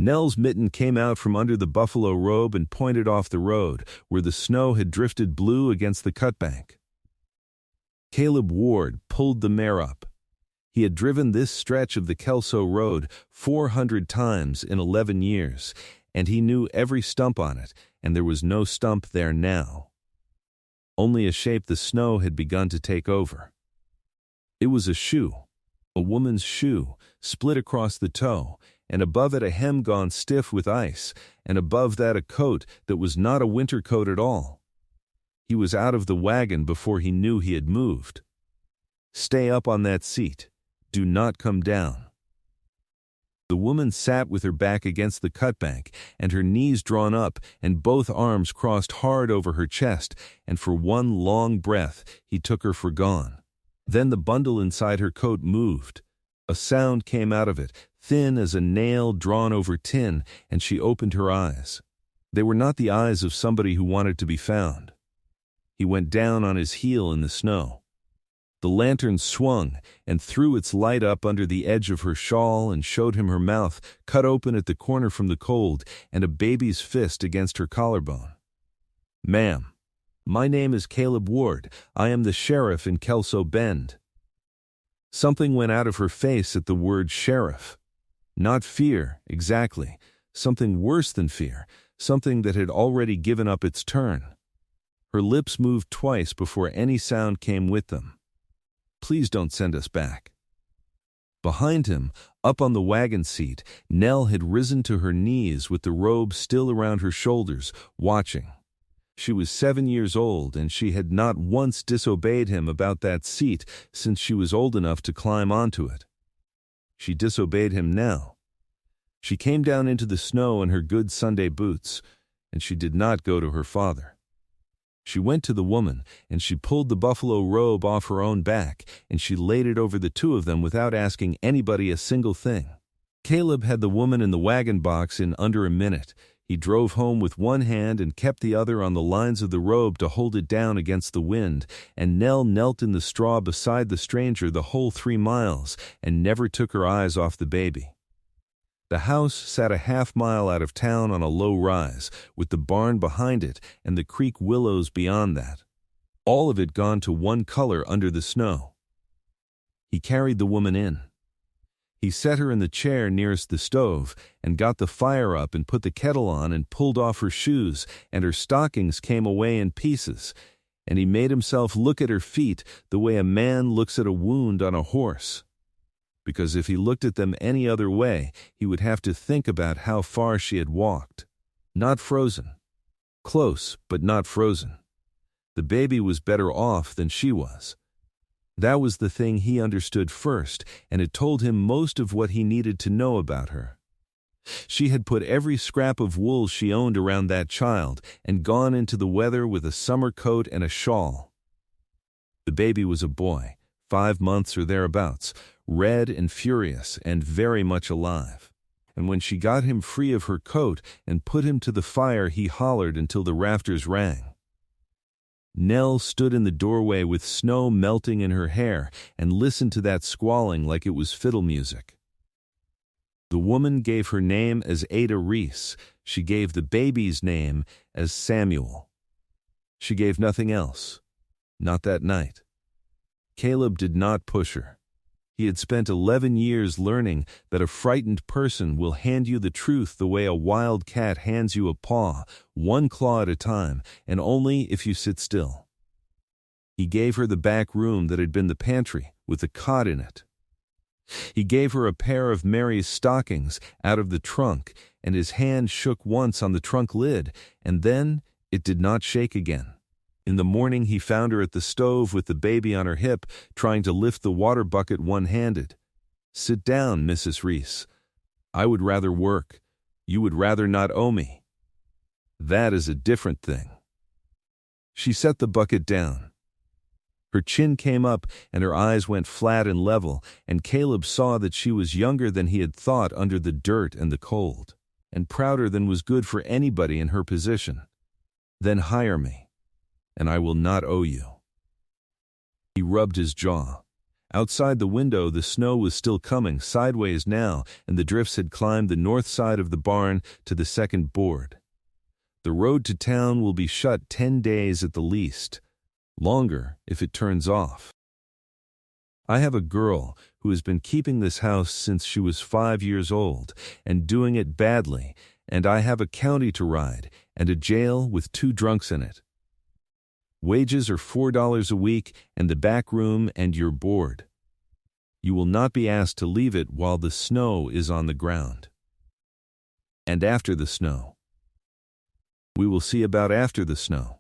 Nell's mitten came out from under the buffalo robe and pointed off the road, where the snow had drifted blue against the cutbank. Caleb Ward pulled the mare up. He had driven this stretch of the Kelso Road 400 times in 11 years, and he knew every stump on it, and there was no stump there now. Only a shape the snow had begun to take over. It was a shoe, a woman's shoe, split across the toe, and above it a hem gone stiff with ice, and above that a coat that was not a winter coat at all. He was out of the wagon before he knew he had moved. "Stay up on that seat. Do not come down." The woman sat with her back against the cutbank and her knees drawn up and both arms crossed hard over her chest, and for one long breath he took her for gone. Then the bundle inside her coat moved. A sound came out of it, thin as a nail drawn over tin, and she opened her eyes. They were not the eyes of somebody who wanted to be found. He went down on his heel in the snow. The lantern swung and threw its light up under the edge of her shawl and showed him her mouth cut open at the corner from the cold and a baby's fist against her collarbone. "Ma'am, my name is Caleb Ward. I am the sheriff in Kelso Bend." Something went out of her face at the word sheriff. Not fear, exactly. Something worse than fear, something that had already given up its turn. Her lips moved twice before any sound came with them. "Please don't send us back." Behind him, up on the wagon seat, Nell had risen to her knees with the robe still around her shoulders, watching. She was 7 years old, and she had not once disobeyed him about that seat since she was old enough to climb onto it. She disobeyed him now. She came down into the snow in her good Sunday boots, and she did not go to her father. She went to the woman, and she pulled the buffalo robe off her own back, and she laid it over the two of them without asking anybody a single thing. Caleb had the woman in the wagon box in under a minute. He drove home with one hand and kept the other on the lines of the robe to hold it down against the wind, and Nell knelt in the straw beside the stranger the whole 3 miles and never took her eyes off the baby. The house sat a half-mile out of town on a low rise, with the barn behind it and the creek willows beyond that. All of it gone to one color under the snow. He carried the woman in. He set her in the chair nearest the stove and got the fire up and put the kettle on and pulled off her shoes, and her stockings came away in pieces, and he made himself look at her feet the way a man looks at a wound on a horse. Because if he looked at them any other way, he would have to think about how far she had walked. Not frozen. Close, but not frozen. The baby was better off than she was. That was the thing he understood first, and it told him most of what he needed to know about her. She had put every scrap of wool she owned around that child and gone into the weather with a summer coat and a shawl. The baby was a boy, 5 months or thereabouts, red and furious and very much alive. And when she got him free of her coat and put him to the fire, he hollered until the rafters rang. Nell stood in the doorway with snow melting in her hair and listened to that squalling like it was fiddle music. The woman gave her name as Ada Reese. She gave the baby's name as Samuel. She gave nothing else. Not that night. Caleb did not push her. He had spent 11 years learning that a frightened person will hand you the truth the way a wild cat hands you a paw, one claw at a time, and only if you sit still. He gave her the back room that had been the pantry, with a cot in it. He gave her a pair of Mary's stockings out of the trunk, and his hand shook once on the trunk lid, and then it did not shake again. In the morning he found her at the stove with the baby on her hip, trying to lift the water bucket one-handed. "Sit down, Mrs. Reese. I would rather work. You would rather not owe me. That is a different thing." She set the bucket down. Her chin came up and her eyes went flat and level, and Caleb saw that she was younger than he had thought under the dirt and the cold, and prouder than was good for anybody in her position. "Then hire me, and I will not owe you." He rubbed his jaw. Outside the window, the snow was still coming sideways now, and the drifts had climbed the north side of the barn to the second board. The road to town will be shut 10 days at the least, longer if it turns off. I have a girl who has been keeping this house since she was 5 years old and doing it badly, and I have a county to ride and a jail with 2 drunks in it. Wages are $4 a week and the back room and your board. You will not be asked to leave it while the snow is on the ground. And after the snow. We will see about after the snow.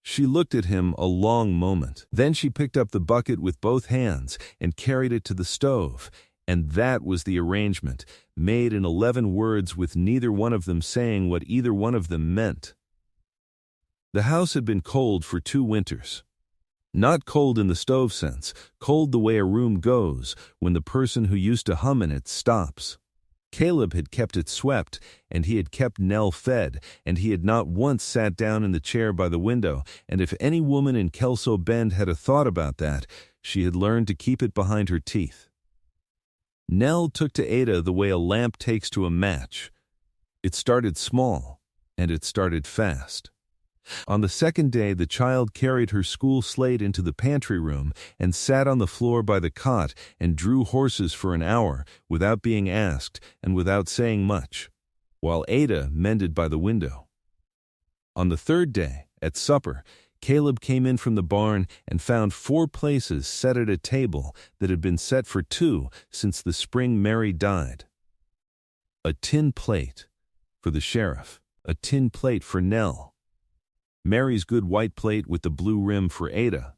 She looked at him a long moment. Then she picked up the bucket with both hands and carried it to the stove, and that was the arrangement, made in 11 words with neither one of them saying what either one of them meant. The house had been cold for 2 winters. Not cold in the stove sense, cold the way a room goes when the person who used to hum in it stops. Caleb had kept it swept, and he had kept Nell fed, and he had not once sat down in the chair by the window, and if any woman in Kelso Bend had a thought about that, she had learned to keep it behind her teeth. Nell took to Ada the way a lamp takes to a match. It started small, and it started fast. On the second day, the child carried her school slate into the pantry room and sat on the floor by the cot and drew horses for an hour without being asked and without saying much, while Ada mended by the window. On the third day, at supper, Caleb came in from the barn and found 4 places set at a table that had been set for 2 since the spring Mary died. A tin plate for the sheriff, a tin plate for Nell, Mary's good white plate with the blue rim for Ada.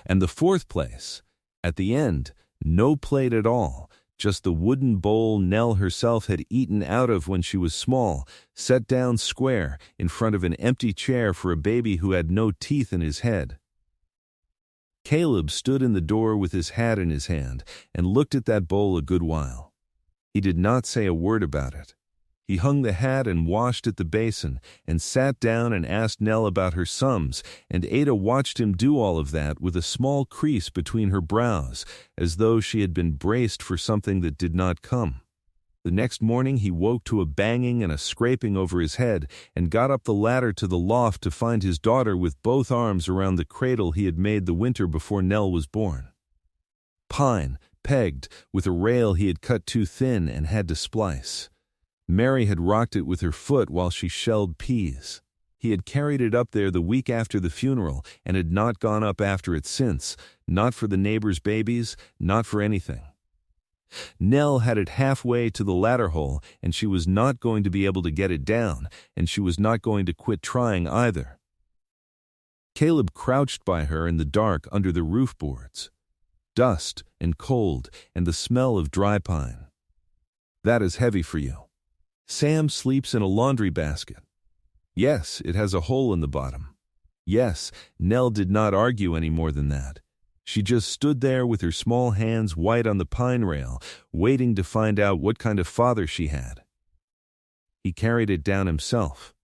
And the 4th place, at the end, no plate at all, just the wooden bowl Nell herself had eaten out of when she was small, set down square in front of an empty chair for a baby who had no teeth in his head. Caleb stood in the door with his hat in his hand and looked at that bowl a good while. He did not say a word about it. He hung the hat and washed at the basin and sat down and asked Nell about her sums, and Ada watched him do all of that with a small crease between her brows, as though she had been braced for something that did not come. The next morning he woke to a banging and a scraping over his head and got up the ladder to the loft to find his daughter with both arms around the cradle he had made the winter before Nell was born. Pine, pegged, with a rail he had cut too thin and had to splice. Mary had rocked it with her foot while she shelled peas. He had carried it up there the week after the funeral and had not gone up after it since, not for the neighbors' babies, not for anything. Nell had it halfway to the ladder hole, and she was not going to be able to get it down, and she was not going to quit trying either. Caleb crouched by her in the dark under the roof boards. Dust and cold and the smell of dry pine. That is heavy for you. Sam sleeps in a laundry basket. Yes, it has a hole in the bottom. Yes, Nell did not argue any more than that. She just stood there with her small hands white on the pine rail, waiting to find out what kind of father she had. He carried it down himself.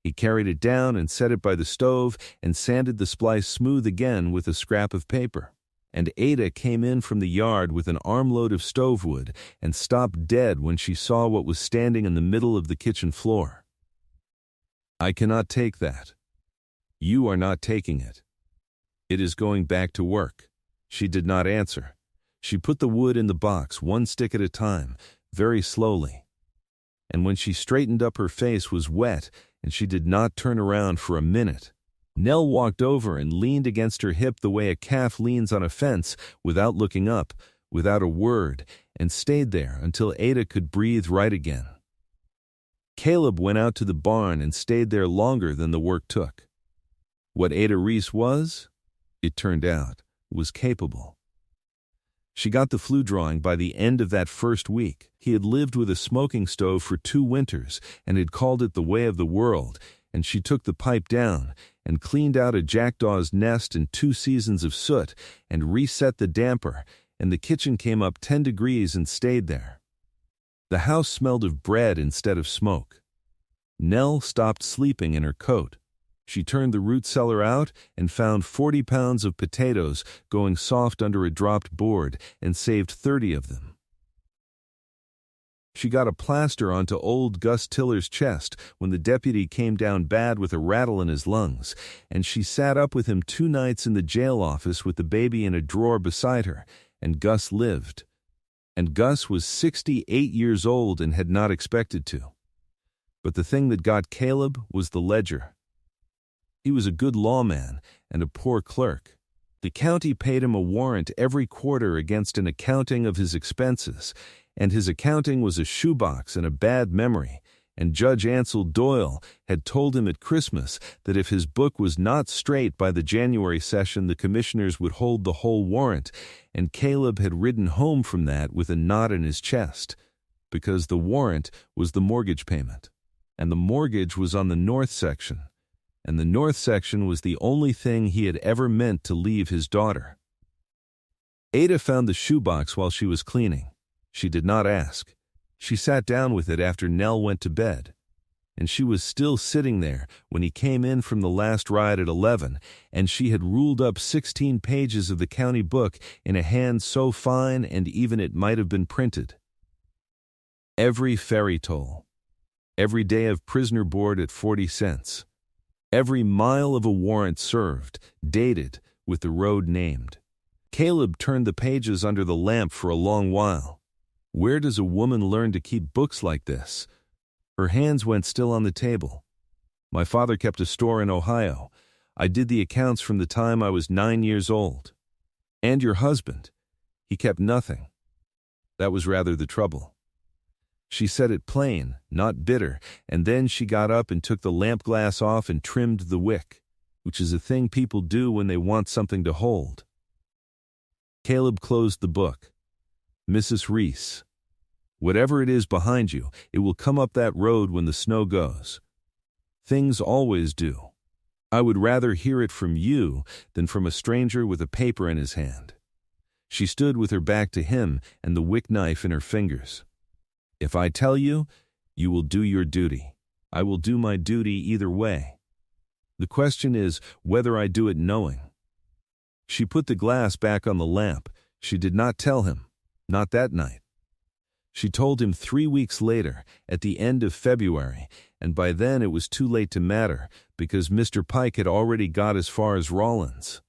He carried it down and set it by the stove and sanded the splice smooth again with a scrap of paper. And Ada came in from the yard with an armload of stove wood and stopped dead when she saw what was standing in the middle of the kitchen floor. I cannot take that. You are not taking it. It is going back to work. She did not answer. She put the wood in the box, 1 stick at a time, very slowly. And when she straightened up, her face was wet, and she did not turn around for a minute. Nell walked over and leaned against her hip the way a calf leans on a fence, without looking up, without a word, and stayed there until Ada could breathe right again. Caleb went out to the barn and stayed there longer than the work took. What Ada Reese was, it turned out, was capable. She got the flue drawing by the end of that first week. He had lived with a smoking stove for 2 winters and had called it the way of the world, and she took the pipe down and cleaned out a jackdaw's nest and 2 seasons of soot and reset the damper, and the kitchen came up 10 degrees and stayed there. The house smelled of bread instead of smoke. Nell stopped sleeping in her coat. She turned the root cellar out and found 40 pounds of potatoes going soft under a dropped board and saved 30 of them. She got a plaster onto old Gus Tiller's chest when the deputy came down bad with a rattle in his lungs, and she sat up with him 2 nights in the jail office with the baby in a drawer beside her, and Gus lived. And Gus was 68 years old and had not expected to. But the thing that got Caleb was the ledger. He was a good lawman and a poor clerk. The county paid him a warrant every quarter against an accounting of his expenses, and his accounting was a shoebox and a bad memory, and Judge Ansel Doyle had told him at Christmas that if his book was not straight by the January session, the commissioners would hold the whole warrant, and Caleb had ridden home from that with a knot in his chest, because the warrant was the mortgage payment, and the mortgage was on the north section, and the north section was the only thing he had ever meant to leave his daughter. Ada found the shoebox while she was cleaning. She did not ask. She sat down with it after Nell went to bed, and she was still sitting there when he came in from the last ride at 11, and she had ruled up 16 pages of the county book in a hand so fine and even it might have been printed. Every ferry toll, every day of prisoner board at 40 cents, every mile of a warrant served, dated, with the road named. Caleb turned the pages under the lamp for a long while. Where does a woman learn to keep books like this? Her hands went still on the table. My father kept a store in Ohio. I did the accounts from the time I was 9 years old. And your husband, he kept nothing. That was rather the trouble. She said it plain, not bitter, and then she got up and took the lamp glass off and trimmed the wick, which is a thing people do when they want something to hold. Caleb closed the book. Mrs. Reese, whatever it is behind you, it will come up that road when the snow goes. Things always do. I would rather hear it from you than from a stranger with a paper in his hand. She stood with her back to him and the wick knife in her fingers. If I tell you, you will do your duty. I will do my duty either way. The question is whether I do it knowing. She put the glass back on the lamp. She did not tell him. Not that night. She told him 3 weeks later, at the end of February, and by then it was too late to matter, because Mr. Pike had already got as far as Rawlins.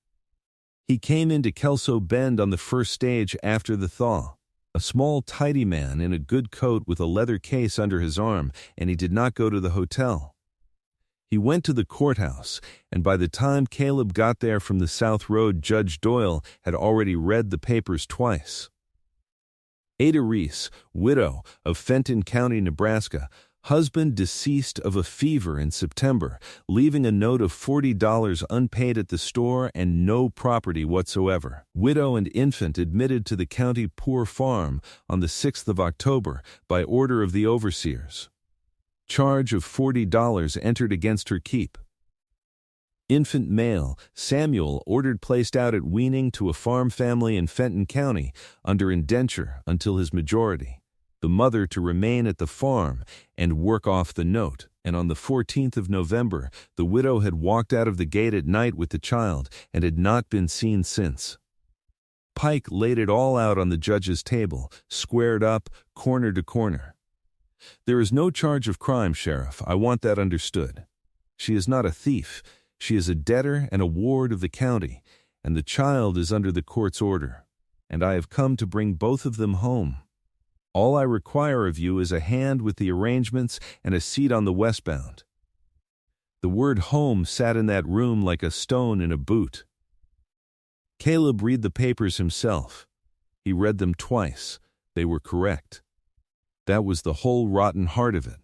He came into Kelso Bend on the first stage after the thaw, a small, tidy man in a good coat with a leather case under his arm, and he did not go to the hotel. He went to the courthouse, and by the time Caleb got there from the South Road, Judge Doyle had already read the papers twice. Ada Reese, widow of Fenton County, Nebraska, husband deceased of a fever in September, leaving a note of $40 unpaid at the store and no property whatsoever. Widow and infant admitted to the county poor farm on the 6th of October by order of the overseers. Charge of $40 entered against her keep. Infant male, Samuel, ordered placed out at weaning to a farm family in Fenton County under indenture until his majority. The mother to remain at the farm and work off the note, and on the 14th of November, the widow had walked out of the gate at night with the child and had not been seen since. Pike laid it all out on the judge's table, squared up, corner to corner. There is no charge of crime, Sheriff. I want that understood. She is not a thief. She is a debtor and a ward of the county, and the child is under the court's order, and I have come to bring both of them home. All I require of you is a hand with the arrangements and a seat on the westbound. The word home sat in that room like a stone in a boot. Caleb read the papers himself. He read them twice. They were correct. That was the whole rotten heart of it.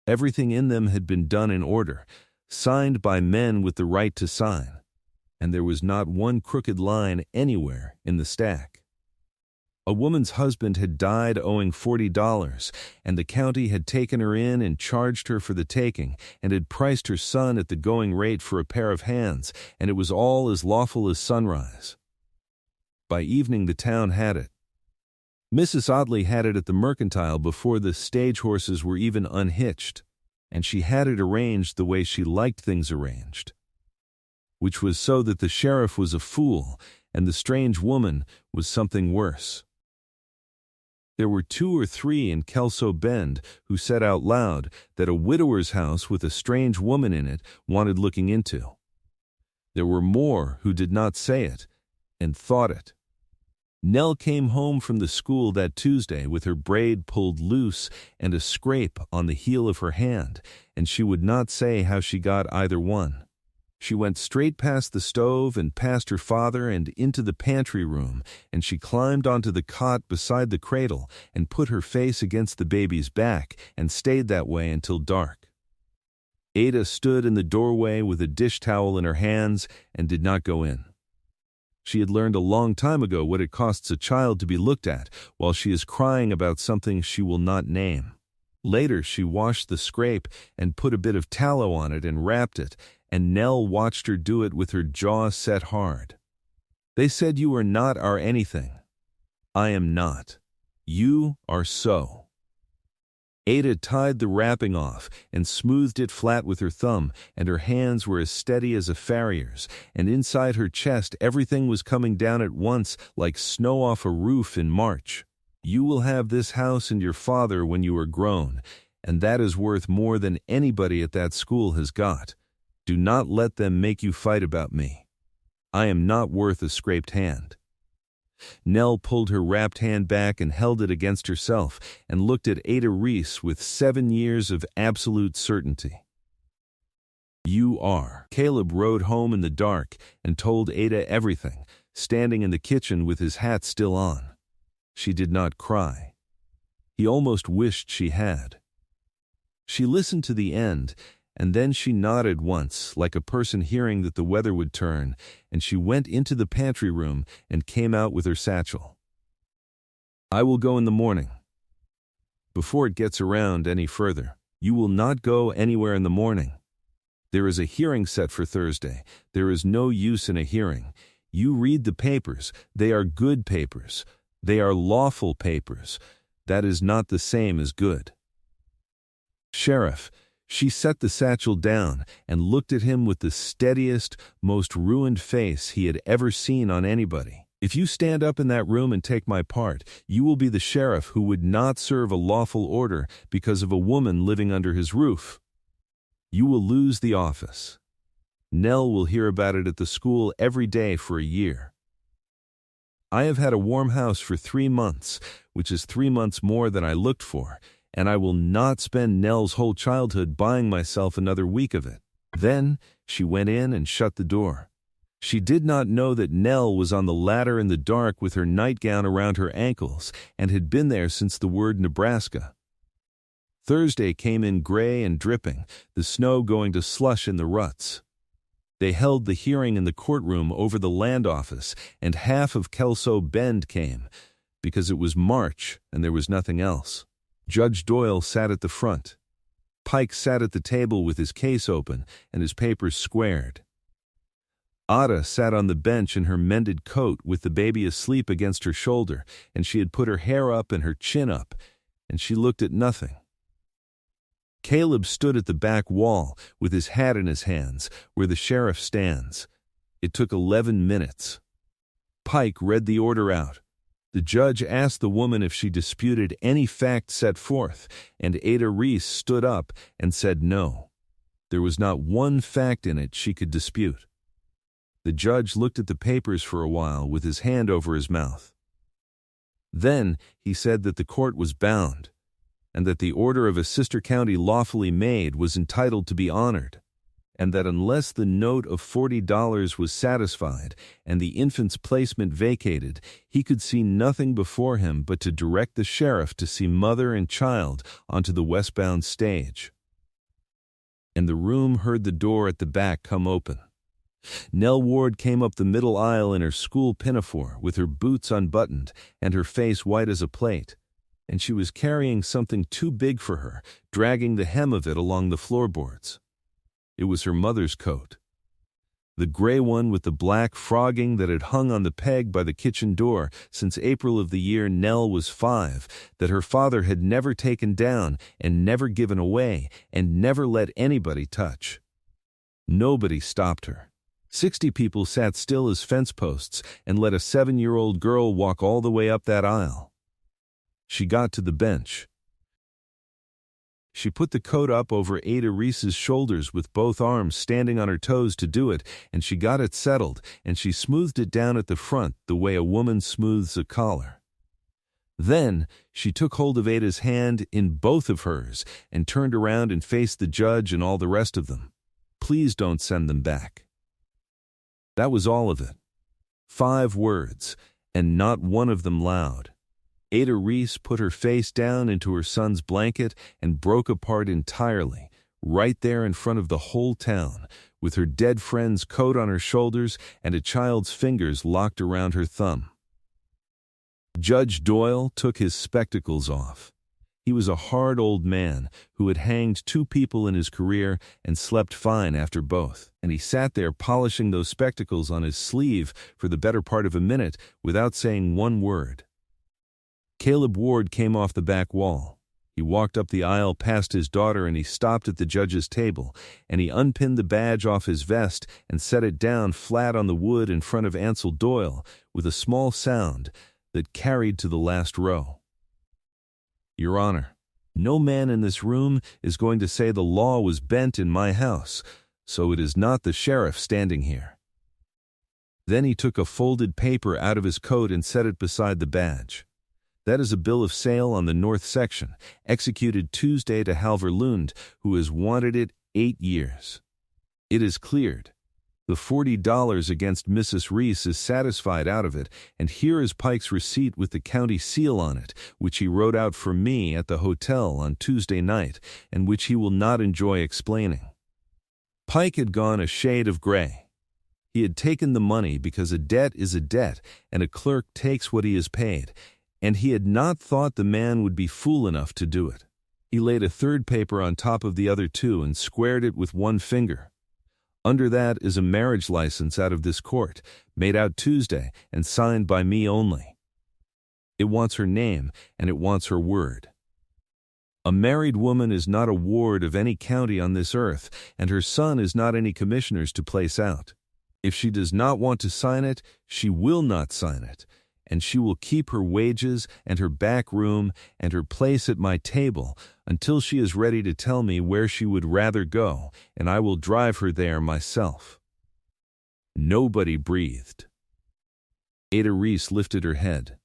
Everything in them had been done in order, signed by men with the right to sign, and there was not one crooked line anywhere in the stack. A woman's husband had died owing $40, and the county had taken her in and charged her for the taking, and had priced her son at the going rate for a pair of hands, and it was all as lawful as sunrise. By evening the town had it. Mrs. Audley had it at the Mercantile before the stage horses were even unhitched, and she had it arranged the way she liked things arranged, which was so that the sheriff was a fool and the strange woman was something worse. There were 2 or 3 in Kelso Bend who said out loud that a widower's house with a strange woman in it wanted looking into. There were more who did not say it and thought it. Nell came home from the school that Tuesday with her braid pulled loose and a scrape on the heel of her hand, and she would not say how she got either one. She went straight past the stove and past her father and into the pantry room, and she climbed onto the cot beside the cradle and put her face against the baby's back and stayed that way until dark. Ada stood in the doorway with a dish towel in her hands and did not go in. She had learned a long time ago what it costs a child to be looked at while she is crying about something she will not name. Later she washed the scrape and put a bit of tallow on it and wrapped it, and Nell watched her do it with her jaw set hard. They said you are not our anything. I am not. You are so. Ada tied the wrapping off and smoothed it flat with her thumb, and her hands were as steady as a farrier's, and inside her chest everything was coming down at once like snow off a roof in March. You will have this house and your father when you are grown, and that is worth more than anybody at that school has got. Do not let them make you fight about me. I am not worth a scraped hand. Nell pulled her wrapped hand back and held it against herself and looked at Ada Reese with 7 years of absolute certainty. You are. Caleb rode home in the dark and told Ada everything, standing in the kitchen with his hat still on. She did not cry. He almost wished she had. She listened to the end, and then she nodded once, like a person hearing that the weather would turn, and she went into the pantry room and came out with her satchel. I will go in the morning. Before it gets around any further, you will not go anywhere in the morning. There is a hearing set for Thursday. There is no use in a hearing. You read the papers. They are good papers. They are lawful papers. That is not the same as good. Sheriff, she set the satchel down and looked at him with the steadiest, most ruined face he had ever seen on anybody. If you stand up in that room and take my part, you will be the sheriff who would not serve a lawful order because of a woman living under his roof. You will lose the office. Nell will hear about it at the school every day for a year. I have had a warm house for 3 months, which is 3 months more than I looked for, and I will not spend Nell's whole childhood buying myself another week of it. Then she went in and shut the door. She did not know that Nell was on the ladder in the dark with her nightgown around her ankles and had been there since the word Nebraska. Thursday came in gray and dripping, the snow going to slush in the ruts. They held the hearing in the courtroom over the land office, and half of Kelso Bend came, because it was March and there was nothing else. Judge Doyle sat at the front. Pike sat at the table with his case open and his papers squared. Ada sat on the bench in her mended coat with the baby asleep against her shoulder, and she had put her hair up and her chin up, and she looked at nothing. Caleb stood at the back wall with his hat in his hands, where the sheriff stands. It took 11 minutes. Pike read the order out. The judge asked the woman if she disputed any fact set forth, and Ada Reese stood up and said no. There was not one fact in it she could dispute. The judge looked at the papers for a while with his hand over his mouth. Then he said that the court was bound, and that the order of a sister county lawfully made was entitled to be honored, and that unless the note of $40 was satisfied and the infant's placement vacated, he could see nothing before him but to direct the sheriff to see mother and child onto the westbound stage. And the room heard the door at the back come open. Nell Ward came up the middle aisle in her school pinafore with her boots unbuttoned and her face white as a plate, and she was carrying something too big for her, dragging the hem of it along the floorboards. It was her mother's coat. The gray one with the black frogging that had hung on the peg by the kitchen door since April of the year Nell was 5, that her father had never taken down and never given away and never let anybody touch. Nobody stopped her. 60 people sat still as fence posts and let a 7-year-old girl walk all the way up that aisle. She got to the bench. She put the coat up over Ada Reese's shoulders with both arms standing on her toes to do it, and she got it settled, and she smoothed it down at the front the way a woman smooths a collar. Then she took hold of Ada's hand in both of hers and turned around and faced the judge and all the rest of them. Please don't send them back. That was all of it. 5 words, and not one of them loud. Ada Reese put her face down into her son's blanket and broke apart entirely, right there in front of the whole town, with her dead friend's coat on her shoulders and a child's fingers locked around her thumb. Judge Doyle took his spectacles off. He was a hard old man who had hanged 2 people in his career and slept fine after both, and he sat there polishing those spectacles on his sleeve for the better part of a minute without saying one word. Caleb Ward came off the back wall. He walked up the aisle past his daughter and he stopped at the judge's table, and he unpinned the badge off his vest and set it down flat on the wood in front of Ansel Doyle with a small sound that carried to the last row. Your Honor, no man in this room is going to say the law was bent in my house, so it is not the sheriff standing here. Then he took a folded paper out of his coat and set it beside the badge. That is a bill of sale on the North Section, executed Tuesday to Halver Lund, who has wanted it 8 years. It is cleared. The $40 against Mrs. Reese is satisfied out of it, and here is Pike's receipt with the county seal on it, which he wrote out for me at the hotel on Tuesday night, and which he will not enjoy explaining. Pike had gone a shade of gray. He had taken the money because a debt is a debt, and a clerk takes what he is paid, and he had not thought the man would be fool enough to do it. He laid a third paper on top of the other 2 and squared it with one finger. Under that is a marriage license out of this court, made out Tuesday and signed by me only. It wants her name, and it wants her word. A married woman is not a ward of any county on this earth, and her son is not any commissioner's to place out. If she does not want to sign it, she will not sign it, and she will keep her wages and her back room and her place at my table until she is ready to tell me where she would rather go, and I will drive her there myself. Nobody breathed. Ada Reese lifted her head.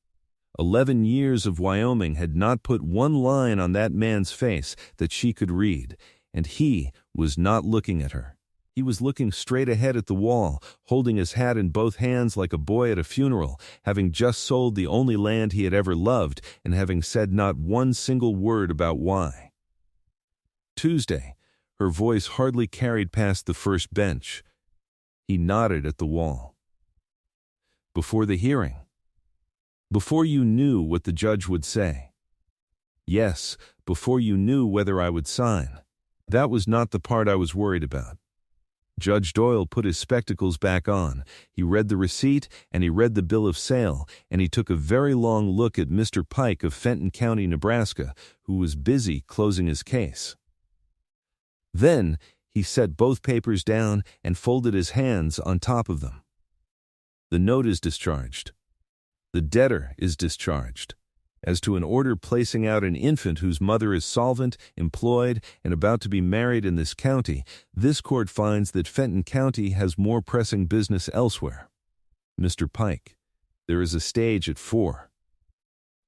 11 years of Wyoming had not put one line on that man's face that she could read, and he was not looking at her. He was looking straight ahead at the wall, holding his hat in both hands like a boy at a funeral, having just sold the only land he had ever loved and having said not one single word about why. Tuesday, her voice hardly carried past the first bench. He nodded at the wall. Before the hearing. Before you knew what the judge would say. Yes, before you knew whether I would sign. That was not the part I was worried about. Judge Doyle put his spectacles back on. He read the receipt, and he read the bill of sale, and he took a very long look at Mr. Pike of Fenton County, Nebraska, who was busy closing his case. Then he set both papers down and folded his hands on top of them. The note is discharged. The debtor is discharged. As to an order placing out an infant whose mother is solvent, employed, and about to be married in this county, this court finds that Fenton County has more pressing business elsewhere. Mr. Pike, there is a stage at 4.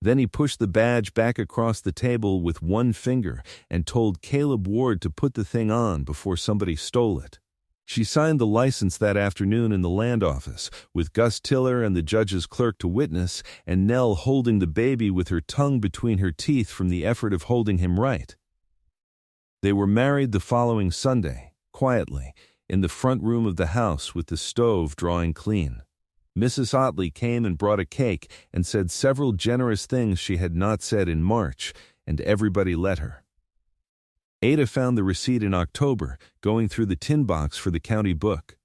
Then he pushed the badge back across the table with one finger and told Caleb Ward to put the thing on before somebody stole it. She signed the license that afternoon in the land office, with Gus Tiller and the judge's clerk to witness, and Nell holding the baby with her tongue between her teeth from the effort of holding him right. They were married the following Sunday, quietly, in the front room of the house with the stove drawing clean. Mrs. Otley came and brought a cake and said several generous things she had not said in March, and everybody let her. Ada found the receipt in October, going through the tin box for the county book.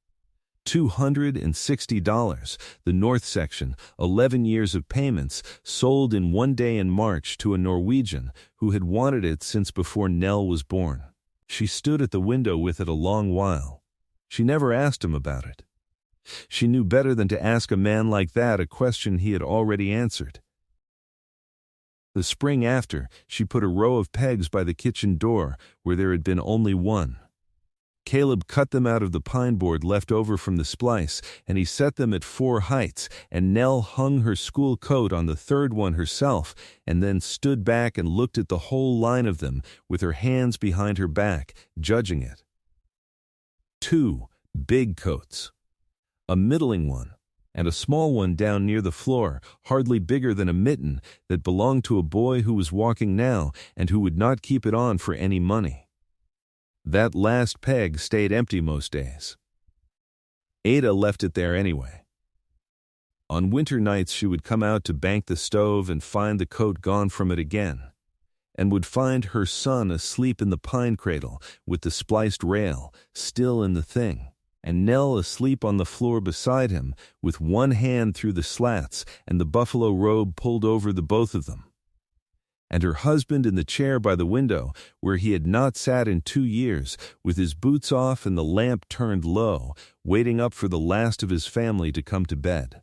$260, the north section, 11 years of payments, sold in one day in March to a Norwegian who had wanted it since before Nell was born. She stood at the window with it a long while. She never asked him about it. She knew better than to ask a man like that a question he had already answered. The spring after, she put a row of pegs by the kitchen door where there had been only one. Caleb cut them out of the pine board left over from the splice, and he set them at 4 heights, and Nell hung her school coat on the third one herself, and then stood back and looked at the whole line of them with her hands behind her back, judging it. 2 big coats, a middling one, and a small one down near the floor, hardly bigger than a mitten, that belonged to a boy who was walking now and who would not keep it on for any money. That last peg stayed empty most days. Ada left it there anyway. On winter nights she would come out to bank the stove and find the coat gone from it again, and would find her son asleep in the pine cradle with the spliced rail still in the thing, and Nell asleep on the floor beside him with one hand through the slats and the buffalo robe pulled over the both of them, and her husband in the chair by the window where he had not sat in 2 years, with his boots off and the lamp turned low, waiting up for the last of his family to come to bed.